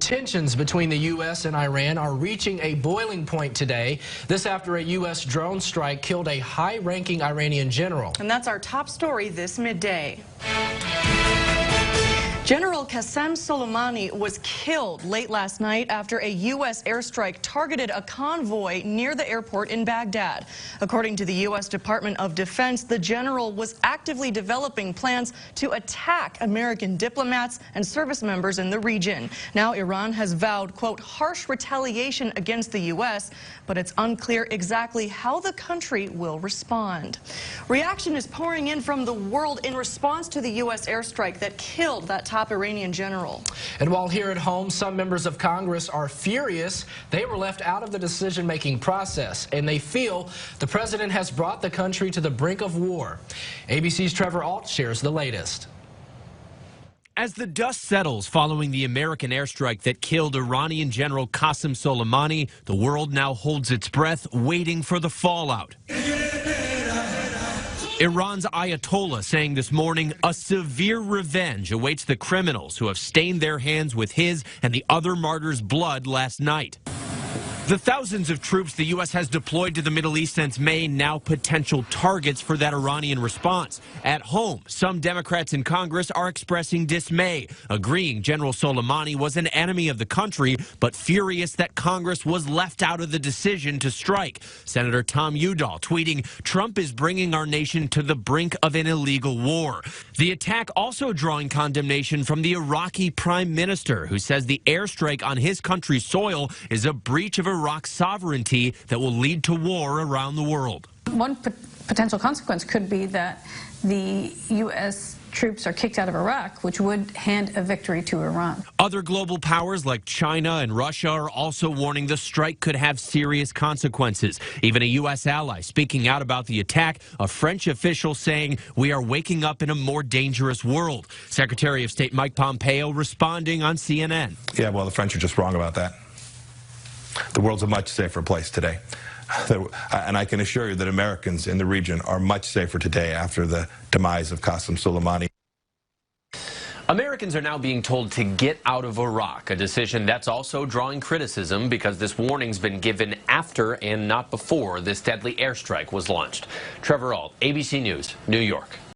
Tensions between the U.S. and Iran are reaching a boiling point today. This after a U.S. drone strike killed a high-ranking Iranian general. And that's our top story this midday. General Qasem Soleimani was killed late last night after a U.S. airstrike targeted a convoy near the airport in Baghdad. According to the U.S. Department of Defense, the general was actively developing plans to attack American diplomats and service members in the region. Now Iran has vowed, quote, harsh retaliation against the U.S., but it's unclear exactly how the country will respond. Reaction is pouring in from the world in response to the U.S. airstrike that killed that top Iranian general. And while here at home, some members of Congress are furious, they were left out of the decision-making process, and they feel the president has brought the country to the brink of war. ABC's Trevor Alt shares the latest. As the dust settles following the American airstrike that killed Iranian General Qasem Soleimani, the world now holds its breath, waiting for the fallout. Iran's Ayatollah saying this morning a severe revenge awaits the criminals who have stained their hands with his and the other martyrs' blood last night. The thousands of troops the U.S. has deployed to the Middle East since May now potential targets for that Iranian response. At home, some Democrats in Congress are expressing dismay, agreeing General Soleimani was an enemy of the country, but furious that Congress was left out of the decision to strike. Senator Tom Udall tweeting, "Trump is bringing our nation to the brink of an illegal war." The attack also drawing condemnation from the Iraqi prime minister, who says the airstrike on his country's soil is a breach of Iraq's sovereignty that will lead to war around the world. One potential consequence could be that the U.S. troops are kicked out of Iraq, which would hand a victory to Iran. Other global powers like China and Russia are also warning the strike could have serious consequences. Even a U.S. ally speaking out about the attack, a French official saying, "We are waking up in a more dangerous world." Secretary of State Mike Pompeo responding on CNN. Yeah, well, the French are just wrong about that. The world's a much safer place today. And I can assure you that Americans in the region are much safer today after the demise of Qasem Soleimani. Americans are now being told to get out of Iraq, a decision that's also drawing criticism because this warning's been given after and not before this deadly airstrike was launched. Trevor Alt, ABC News, New York.